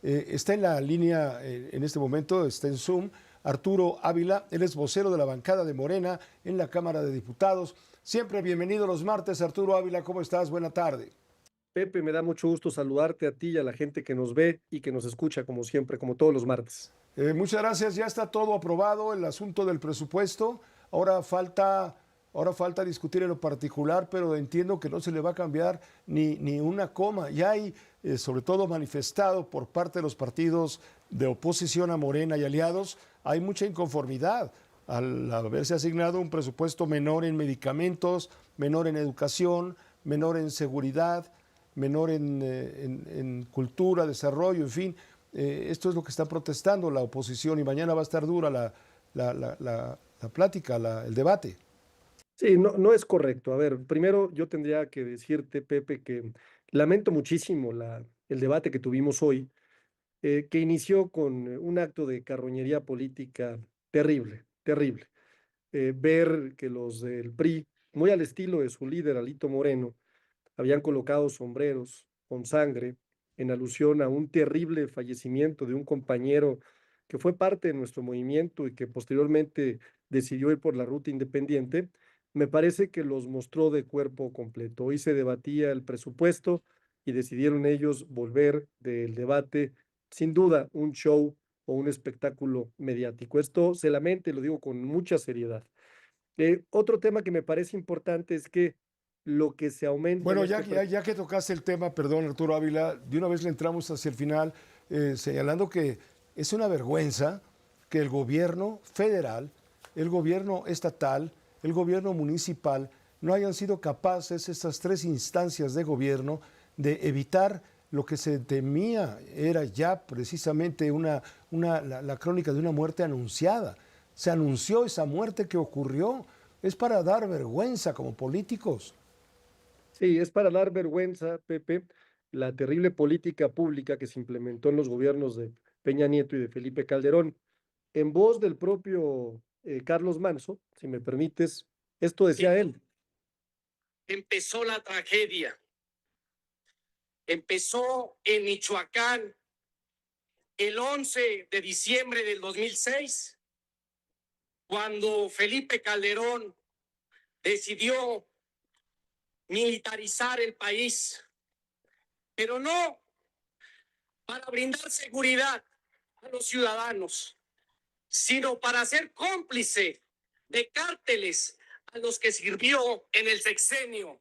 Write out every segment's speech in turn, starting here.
Está en la línea en este momento, está en Zoom, Arturo Ávila. Él es vocero de la bancada de Morena en la Cámara de Diputados. Siempre bienvenido los martes, Arturo Ávila. ¿Cómo estás? Buena tarde. Pepe, me da mucho gusto saludarte a ti y a la gente que nos ve y que nos escucha como siempre, como todos los martes. Muchas gracias. Ya está todo aprobado, el asunto del presupuesto. Ahora falta, ahora falta discutir en lo particular, pero entiendo que no se le va a cambiar ni una coma. Ya hay, sobre todo manifestado por parte de los partidos de oposición a Morena y aliados, hay mucha inconformidad al haberse asignado un presupuesto menor en medicamentos, menor en educación, menor en seguridad, menor en cultura, desarrollo, en fin. Esto es lo que está protestando la oposición y mañana va a estar dura la plática, el debate. Sí, no es correcto. A ver, primero yo tendría que decirte, Pepe, que lamento muchísimo el debate que tuvimos hoy, que inició con un acto de carroñería política terrible, terrible. Ver que los del PRI, muy al estilo de su líder, Alito Moreno, habían colocado sombreros con sangre en alusión a un terrible fallecimiento de un compañero que fue parte de nuestro movimiento y que posteriormente decidió ir por la ruta independiente, me parece que los mostró de cuerpo completo. Hoy se debatía el presupuesto y decidieron ellos volver del debate, sin duda, un show o un espectáculo mediático. Esto se lamenta y lo digo con mucha seriedad. Otro tema que me parece importante es que lo que se aumenta en Bueno, ya, este ya, ya que tocaste el tema, perdón, Arturo Ávila, de una vez le entramos hacia el final, señalando que es una vergüenza que el gobierno federal, el gobierno estatal, el gobierno municipal no hayan sido capaces, estas tres instancias de gobierno, de evitar lo que se temía, era ya precisamente la crónica de una muerte anunciada. Se anunció esa muerte que ocurrió. Es para dar vergüenza como políticos. Sí, es para dar vergüenza, Pepe, la terrible política pública que se implementó en los gobiernos de Peña Nieto y de Felipe Calderón. En voz del propio Carlos Manso, si me permites, esto decía él. Empezó la tragedia. Empezó en Michoacán el 11 de diciembre del 2006, cuando Felipe Calderón decidió militarizar el país, pero no para brindar seguridad a los ciudadanos, sino para ser cómplice de cárteles a los que sirvió en el sexenio.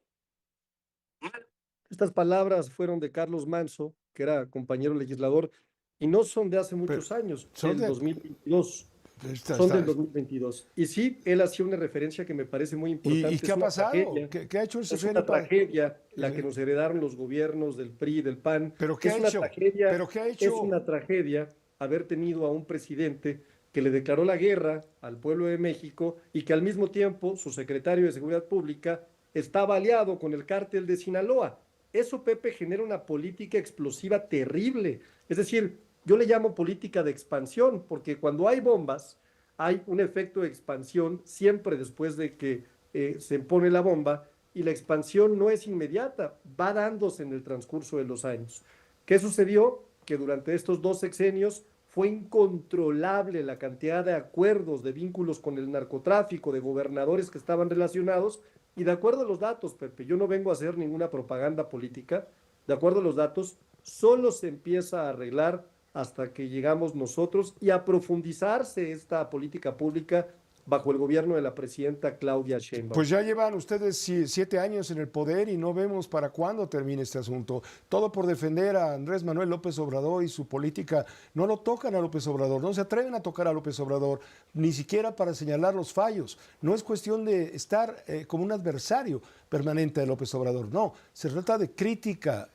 Estas palabras fueron de Carlos Manso, que era compañero legislador, y no son de hace Pero muchos años, son del de, 2022. está, Son está, del 2022. Y sí, él hacía una referencia que me parece muy ¿Y importante. qué Es ha una pasado? tragedia. ¿Qué ha hecho el Es sexenio una para... tragedia la que nos heredaron los gobiernos del PRI y del PAN. ¿Pero qué ha Es una hecho? tragedia, ¿Pero qué ha es hecho? una tragedia haber tenido a un presidente que le declaró la guerra al pueblo de México y que al mismo tiempo su secretario de Seguridad Pública estaba aliado con el cártel de Sinaloa. Eso, Pepe, genera una política explosiva terrible. Es decir, yo le llamo política de expansión, porque cuando hay bombas, hay un efecto de expansión siempre después de que se pone la bomba y la expansión no es inmediata, va dándose en el transcurso de los años. ¿Qué sucedió? Que durante estos dos sexenios fue incontrolable la cantidad de acuerdos, de vínculos con el narcotráfico, de gobernadores que estaban relacionados, y de acuerdo a los datos, Pepe, yo no vengo a hacer ninguna propaganda política, de acuerdo a los datos, solo se empieza a arreglar hasta que llegamos nosotros y a profundizarse esta política pública bajo el gobierno de la presidenta Claudia Sheinbaum. Pues ya llevan ustedes 7 años en el poder y no vemos para cuándo termine este asunto. Todo por defender a Andrés Manuel López Obrador y su política. No lo tocan a López Obrador, no se atreven a tocar a López Obrador, ni siquiera para señalar los fallos. No es cuestión de estar como un adversario permanente de López Obrador, no. Se trata de crítica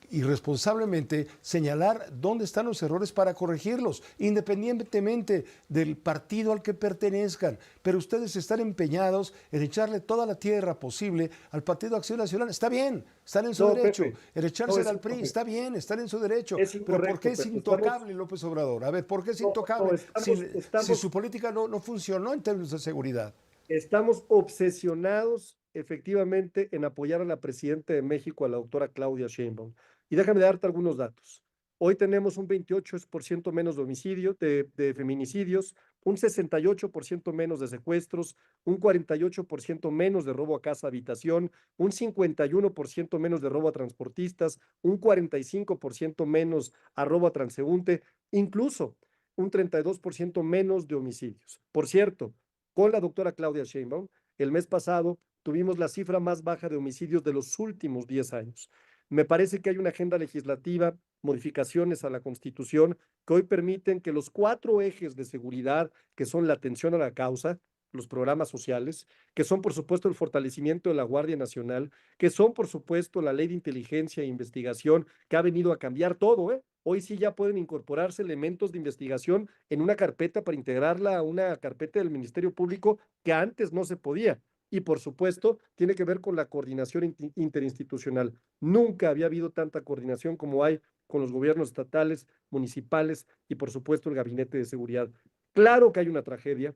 y responsablemente señalar dónde están los errores para corregirlos, independientemente del partido al que pertenezcan. Pero ustedes están empeñados en echarle toda la tierra posible al Partido Acción Nacional. Está bien, están en su No, derecho. Pepe, El no echársela es al PRI, incorrecto. está bien, están en su derecho. Es Pero ¿por qué incorrecto, es Pepe. Estamos, intocable López Obrador? A ver, ¿por qué es no, no, intocable estamos, si estamos su política no funcionó en términos de seguridad? Estamos obsesionados efectivamente en apoyar a la presidenta de México, a la doctora Claudia Sheinbaum. Y déjame darte algunos datos. Hoy tenemos un 28% menos de homicidios, de feminicidios, un 68% menos de secuestros, un 48% menos de robo a casa habitación, un 51% menos de robo a transportistas, un 45% menos a robo a transeúnte, incluso un 32% menos de homicidios. Por cierto, con la doctora Claudia Sheinbaum, el mes pasado tuvimos la cifra más baja de homicidios de los últimos 10 años. Me parece que hay una agenda legislativa, modificaciones a la Constitución que hoy permiten que los 4 ejes de seguridad, que son la atención a la causa, los programas sociales, que son por supuesto el fortalecimiento de la Guardia Nacional, que son por supuesto la ley de inteligencia e investigación, que ha venido a cambiar todo, ¿eh? Hoy sí ya pueden incorporarse elementos de investigación en una carpeta para integrarla a una carpeta del Ministerio Público que antes no se podía. Y por supuesto, tiene que ver con la coordinación interinstitucional. Nunca había habido tanta coordinación como hay con los gobiernos estatales, municipales y por supuesto el Gabinete de Seguridad. Claro que hay una tragedia,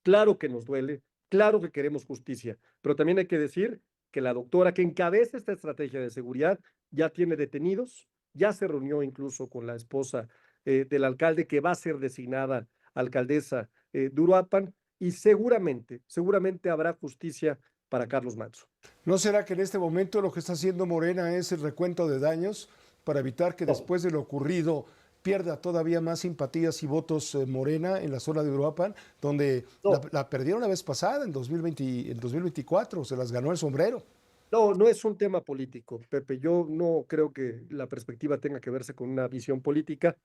claro que nos duele, claro que queremos justicia, pero también hay que decir que la doctora que encabeza esta estrategia de seguridad ya tiene detenidos, ya se reunió incluso con la esposa del alcalde que va a ser designada alcaldesa de Uruapan y seguramente habrá justicia para Carlos Manso. ¿No será que en este momento lo que está haciendo Morena es el recuento de daños para evitar que después de lo ocurrido pierda todavía más simpatías y votos Morena en la zona de Uruapan, donde la perdieron la vez pasada, en 2024, se las ganó el sombrero? No, no es un tema político, Pepe. Yo no creo que la perspectiva tenga que verse con una visión política.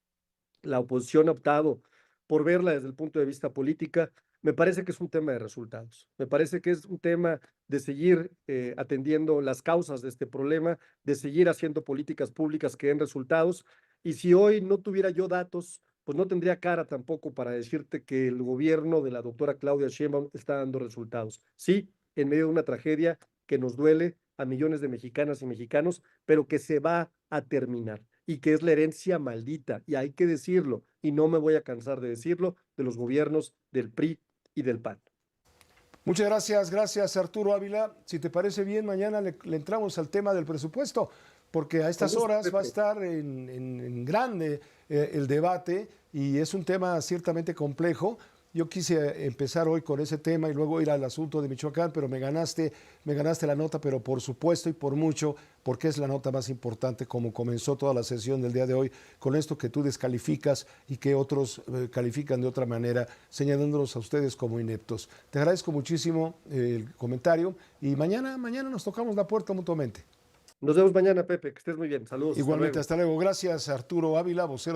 La oposición ha optado por verla desde el punto de vista política. Me parece que es un tema de resultados. Me parece que es un tema de seguir atendiendo las causas de este problema, de seguir haciendo políticas públicas que den resultados. Y si hoy no tuviera yo datos, pues no tendría cara tampoco para decirte que el gobierno de la doctora Claudia Sheinbaum está dando resultados. Sí, en medio de una tragedia que nos duele a millones de mexicanas y mexicanos, pero que se va a terminar y que es la herencia maldita, y hay que decirlo, y no me voy a cansar de decirlo, de los gobiernos del PRI y del PAN. Muchas gracias Arturo Ávila. Si te parece bien, mañana le entramos al tema del presupuesto, porque a estas horas va a estar en grande el debate y es un tema ciertamente complejo. Yo quise empezar hoy con ese tema y luego ir al asunto de Michoacán, pero me ganaste la nota, pero por supuesto y por mucho, porque es la nota más importante, como comenzó toda la sesión del día de hoy, con esto que tú descalificas y que otros califican de otra manera, señalándolos a ustedes como ineptos. Te agradezco muchísimo el comentario y mañana nos tocamos la puerta mutuamente. Nos vemos mañana, Pepe, que estés muy bien. Saludos. Igualmente, hasta luego. Gracias, Arturo Ávila, vocero